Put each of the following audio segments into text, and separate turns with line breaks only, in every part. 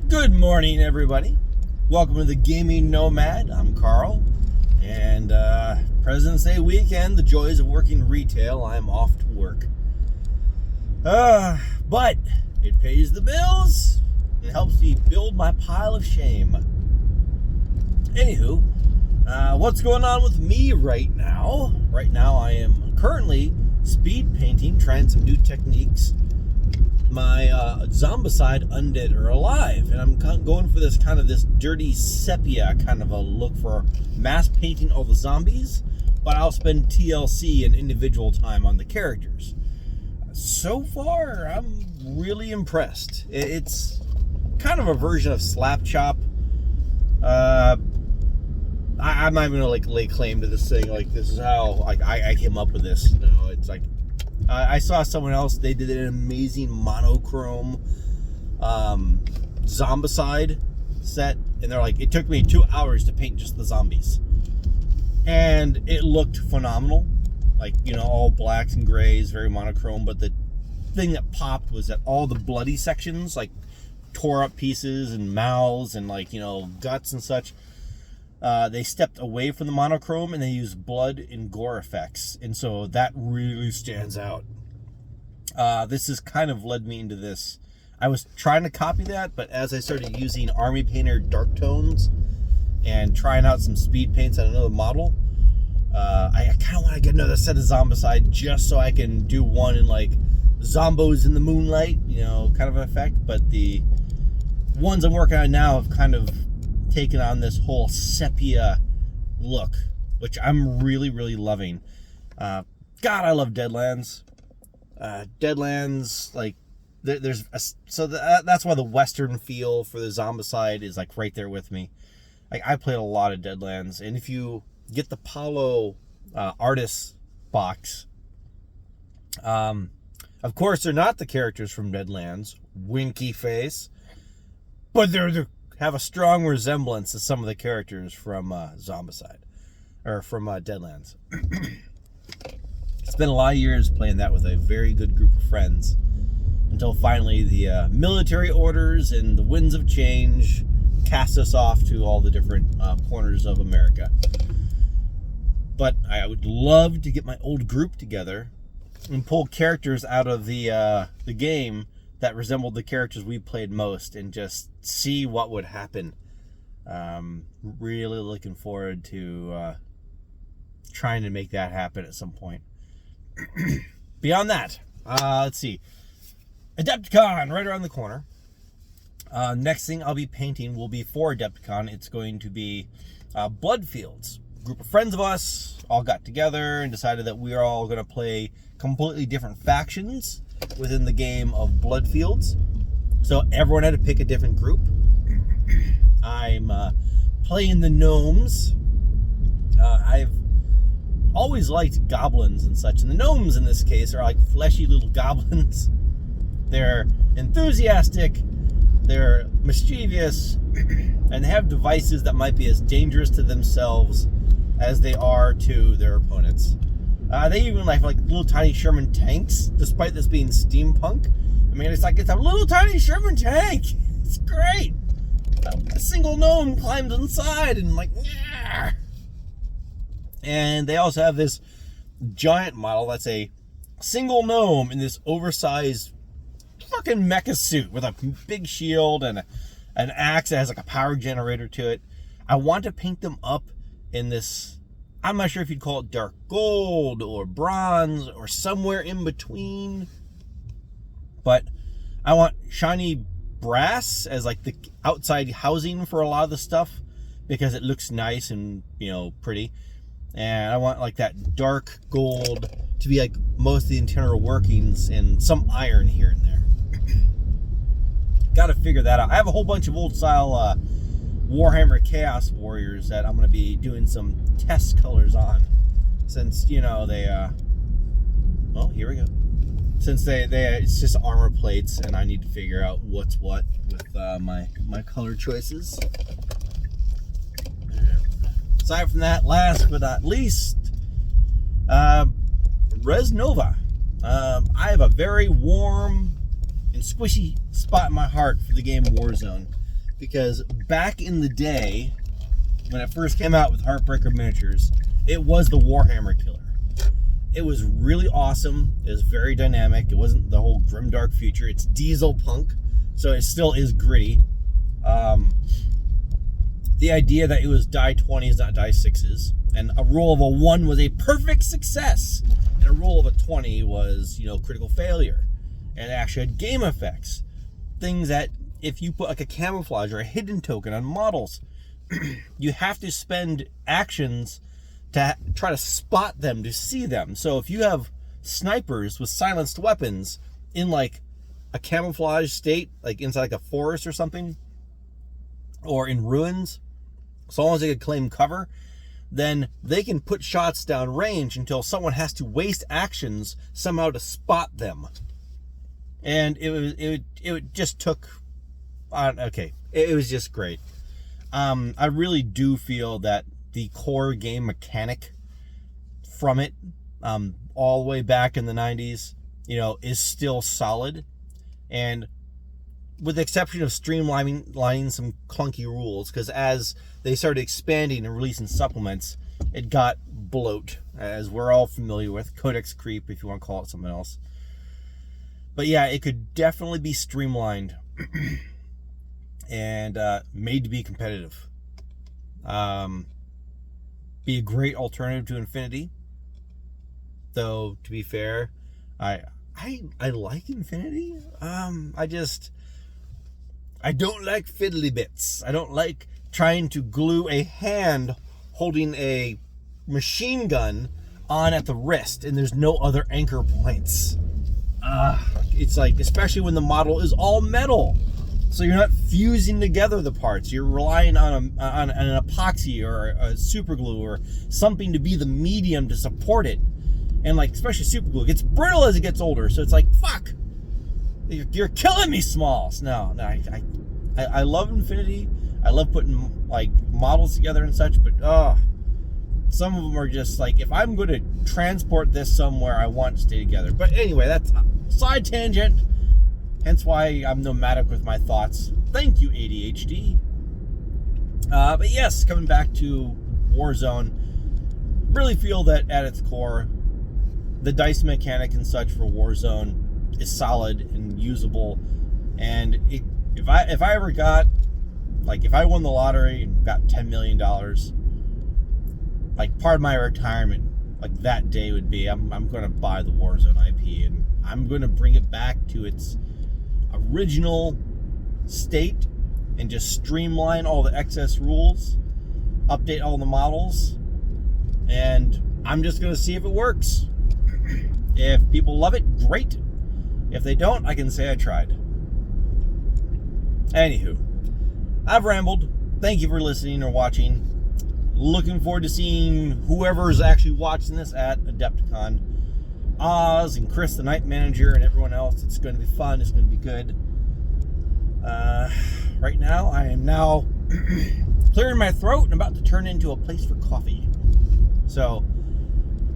Good morning, everybody. Welcome to the Gaming Nomad. I'm Carl, and President's Day weekend, the joys of working retail, I'm off to work. But it pays the bills. It helps me build my pile of shame. Anywho, what's going on with me right now? Right now, I am currently speed painting, trying some new techniques. My Zombicide Undead or Alive, and I'm going for this dirty sepia kind of a look for mass painting all the zombies, but I'll spend TLC and individual time on the characters. So far, I'm really impressed. It's kind of a version of Slap Chop. I'm not even gonna lay claim to this thing. Like, this is how I came up with this. No, it's like I saw someone else. They did an amazing monochrome Zombicide set, and they're like, it took me 2 hours to paint just the zombies, and it looked phenomenal. Like, you know, all blacks and grays, very monochrome. But the thing that popped was that all the bloody sections, like tore up pieces and mouths and, like, you know, guts and such, they stepped away from the monochrome and they used blood and gore effects, and so that really stands out. This has kind of led me into this. I was trying to copy that, but as I started using Army Painter dark tones and trying out some speed paints on another model, I kind of want to get another set of Zombicide just so I can do one in like Zombos in the Moonlight, you know, kind of an effect. But the ones I'm working on now have kind of taken on this whole sepia look, which I'm really, really loving. God, I love Deadlands. Deadlands, like, that's why the Western feel for the Zombicide is like right there with me. Like, I played a lot of Deadlands, and if you get the Paulo artist box, of course they're not the characters from Deadlands, winky face, but they're have a strong resemblance to some of the characters from Zombicide, or from Deadlands. It's been a lot of years playing that with a very good group of friends, until finally the military orders and the winds of change cast us off to all the different corners of America. But I would love to get my old group together and pull characters out of the game that resembled the characters we played most, and just see what would happen. Really looking forward to trying to make that happen at some point. Beyond that, let's see. Adepticon, right around the corner. Next thing I'll be painting will be for Adepticon. It's going to be Bloodfields. A group of friends of us all got together and decided that we are all going to play completely different factions within the game of Bloodfields. So everyone had to pick a different group. I'm playing the gnomes. I've always liked goblins and such, and the gnomes in this case are like fleshy little goblins. They're enthusiastic, they're mischievous, and they have devices that might be as dangerous to themselves as they are to their opponents. They even like little tiny Sherman tanks, despite this being steampunk. I mean, it's a little tiny Sherman tank. It's great. A single gnome climbs inside and yeah. And they also have this giant model that's a single gnome in this oversized fucking mecha suit with a big shield and an axe that has like a power generator to it. I want to paint them up in this, I'm not sure if you'd call it dark gold or bronze or somewhere in between, but I want shiny brass as like the outside housing for a lot of the stuff, because it looks nice and, you know, pretty. And I want like that dark gold to be like most of the internal workings, and some iron here and there. Got to figure that out. I have a whole bunch of old style Warhammer Chaos Warriors that I'm going to be doing some test colors on, since, you know, they oh, here we go. Since they it's just armor plates, and I need to figure out what's what with my color choices. Aside from that, last but not least, Res Nova. I have a very warm and squishy spot in my heart for the game Warzone. because back in the day, when it first came out with Heartbreaker Miniatures, it was the Warhammer killer. It was really awesome. It was very dynamic. It wasn't the whole grimdark future. It's diesel punk, so it still is gritty. The idea that it was die 20s, not die 6s, and a roll of a 1 was a perfect success, and a roll of a 20 was, critical failure. And it actually had game effects. Things that if you put like a camouflage or a hidden token on models, you have to spend actions to try to spot them, to see them. So if you have snipers with silenced weapons in like a camouflage state, like inside like a forest or something, or in ruins, so long as they can claim cover, then they can put shots down range until someone has to waste actions somehow to spot them. And it just took, it was just great. I really do feel that the core game mechanic from it, all the way back in the 90s, is still solid. And with the exception of streamlining some clunky rules, because as they started expanding and releasing supplements, it got bloat, as we're all familiar with. Codex creep, if you want to call it something else. But yeah, it could definitely be streamlined and made to be competitive. Be a great alternative to Infinity. Though, to be fair, I like Infinity. I don't like fiddly bits. I don't like trying to glue a hand holding a machine gun on at the wrist and there's no other anchor points. It's like, especially when the model is all metal, so you're not fusing together the parts. You're relying on an epoxy or a super glue or something to be the medium to support it. And like, especially super glue, it gets brittle as it gets older. So it's like, fuck, you're killing me, Smalls. No, I love Infinity. I love putting like models together and such, but some of them are just like, if I'm going to transport this somewhere, I want to stay together. But anyway, that's a side tangent. Hence why I'm nomadic with my thoughts. Thank you, ADHD. But yes, coming back to Warzone, really feel that at its core, the dice mechanic and such for Warzone is solid and usable. And if I ever got, like, if I won the lottery and got $10 million, like, part of my retirement, like, that day would be, I'm going to buy the Warzone IP, and I'm going to bring it back to its original state and just streamline all the excess rules, update all the models, and I'm just going to see if it works. If people love it, great. If they don't, I can say I tried. Anywho, I've rambled. Thank you for listening or watching. Looking forward to seeing whoever's actually watching this at Adepticon. Oz and Chris, the night manager, and everyone else. It's going to be fun. It's going to be good. Right now, I am now clearing my throat and about to turn into a place for coffee. So,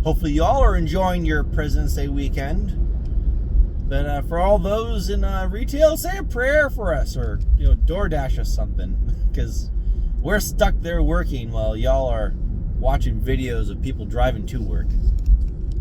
hopefully y'all are enjoying your President's Day weekend. But for all those in retail, say a prayer for us, or DoorDash us something, because we're stuck there working while y'all are watching videos of people driving to work.